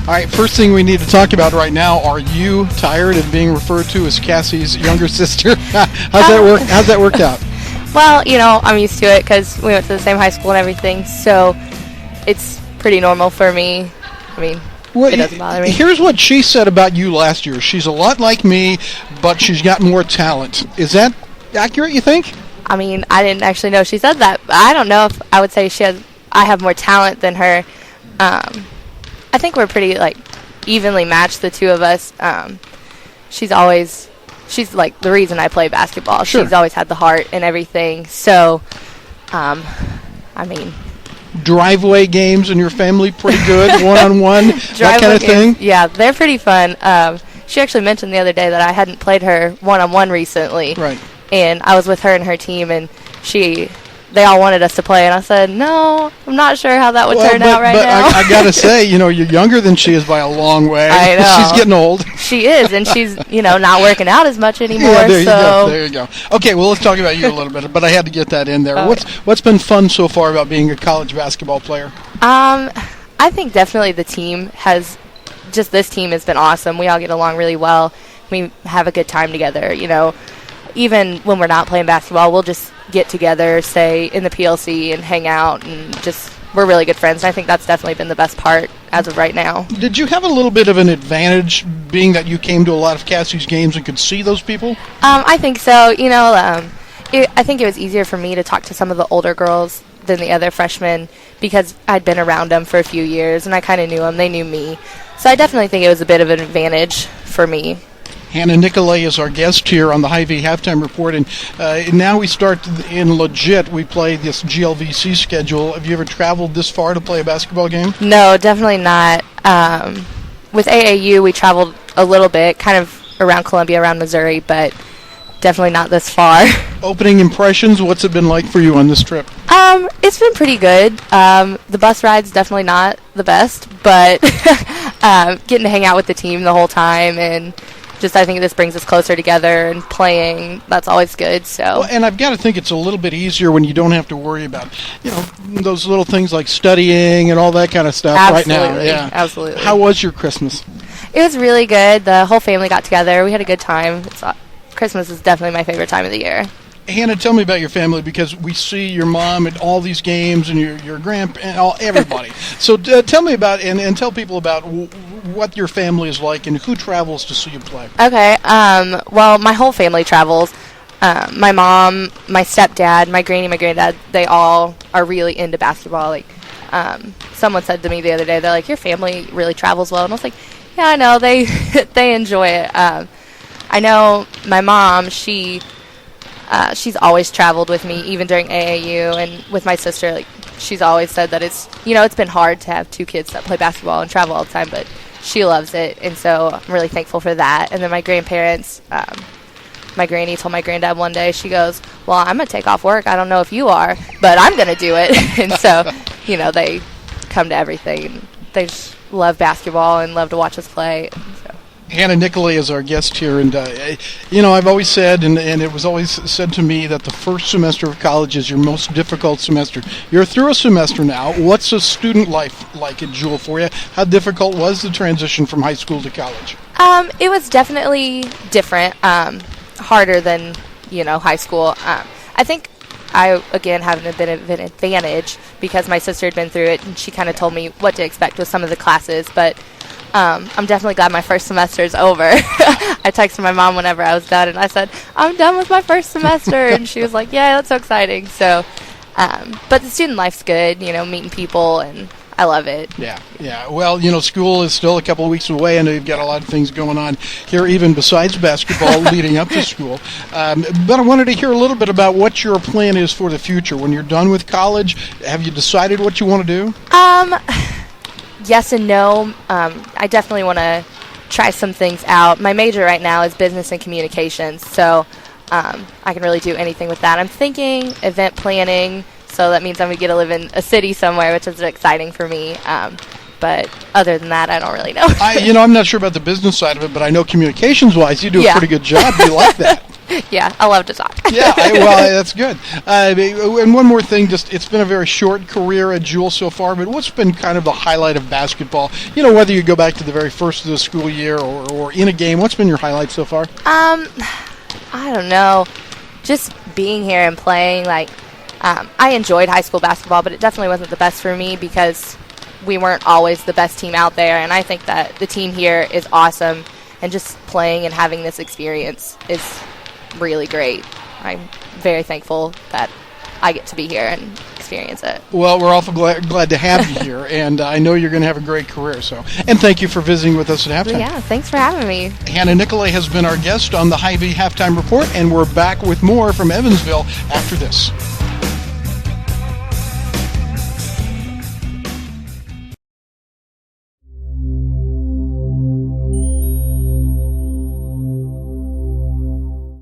All right, first thing we need to talk about right now, are you tired of being referred to as Cassie's younger sister? How's that worked out? Well, I'm used to it because we went to the same high school and everything, so it's pretty normal for me. It doesn't bother me. Here's what she said about you last year. She's a lot like me, but she's got more talent. Is that accurate, you think? I didn't actually know she said that. But I don't know if I would say I have more talent than her. I think we're pretty, evenly matched, the two of us. She's like the reason I play basketball. Sure. She's always had the heart and everything. So, driveway games in your family pretty good, one-on-one, that kind of thing? Yeah, they're pretty fun. She actually mentioned the other day that I hadn't played her one-on-one recently. Right. And I was with her and her team, and they all wanted us to play, and I said, no, I'm not sure how that would turn out right now. I got to say, you're younger than she is by a long way. I know. She's getting old. She is, and she's, not working out as much anymore. Yeah, there you go. Okay, well, let's talk about you a little bit, but I had to get that in there. Okay. What's been fun so far about being a college basketball player? I think definitely the team this team has been awesome. We all get along really well. We have a good time together, Even when we're not playing basketball, we'll just get together, say, in the PLC and hang out, and we're really good friends. And I think that's definitely been the best part as of right now. Did you have a little bit of an advantage being that you came to a lot of Cassie's games and could see those people? I think so. I think it was easier for me to talk to some of the older girls than the other freshmen because I'd been around them for a few years, and I kind of knew them. They knew me. So I definitely think it was a bit of an advantage for me. Hannah Nicolay is our guest here on the HyVee Halftime Report, and now we start in legit. We play this GLVC schedule. Have you ever traveled this far to play a basketball game? No, definitely not. With AAU, we traveled a little bit, kind of around Columbia, around Missouri, but definitely not this far. Opening impressions, what's it been like for you on this trip? It's been pretty good. The bus ride's definitely not the best, but getting to hang out with the team the whole time and I think this brings us closer together and playing. That's always good. So. Well, and I've got to think it's a little bit easier when you don't have to worry about, those little things like studying and all that kind of stuff right now. Yeah, absolutely. How was your Christmas? It was really good. The whole family got together. We had a good time. Christmas is definitely my favorite time of the year. Hannah, tell me about your family, because we see your mom at all these games and your grandpa and everybody. So tell me about and tell people about what your family is like and who travels to see you play. Okay. Well, my whole family travels. My mom, my stepdad, my granny, my granddad, they all are really into basketball. Someone said to me the other day, they're like, your family really travels well. And I was like, yeah, I know. They enjoy it. I know my mom, she's always traveled with me, even during AAU, and with my sister. She's always said that it's been hard to have two kids that play basketball and travel all the time, but she loves it, and so I'm really thankful for that. And then my grandparents, my granny told my granddad one day, she goes, well, I'm going to take off work. I don't know if you are, but I'm going to do it. And so, they come to everything. They just love basketball and love to watch us play. So. Hannah Nicolay is our guest here, and I've always said, and it was always said to me, that the first semester of college is your most difficult semester. You're through a semester now. What's a student life like at Jewell for you? How difficult was the transition from high school to college? It was definitely different, harder than high school. I think I again have a bit of an advantage because my sister had been through it, and she kind of told me what to expect with some of the classes, but. I'm definitely glad my first semester is over. I texted my mom whenever I was done, and I said, I'm done with my first semester. And she was like, yeah, that's so exciting. So, but the student life's good, meeting people, and I love it. Yeah. Well, school is still a couple of weeks away. I know you've got a lot of things going on here, even besides basketball, leading up to school. But I wanted to hear a little bit about what your plan is for the future. When you're done with college, have you decided what you want to do? Yes and no. I definitely want to try some things out. My major right now is business and communications, so I can really do anything with that. I'm thinking event planning, so that means I'm going to get to live in a city somewhere, which is exciting for me. But other than that, I don't really know. I'm not sure about the business side of it, but I know communications-wise, you do a pretty good job. Do you like that? Yeah, I love to talk. Yeah, well, that's good. And one more thing, just it's been a very short career at Jewell so far, but what's been kind of the highlight of basketball? You know, whether you go back to the very first of the school year or in a game, what's been your highlight so far? I don't know. Just being here and playing, I enjoyed high school basketball, but it definitely wasn't the best for me because we weren't always the best team out there, and I think that the team here is awesome, and just playing and having this experience is really great. I'm very thankful that I get to be here and experience it. Well, we're awful glad to have you here, and I know you're going to have a great career. And thank you for visiting with us at halftime. Yeah, thanks for having me. Hannah Nicolay has been our guest on the HyVee Halftime Report, and we're back with more from Evansville after this.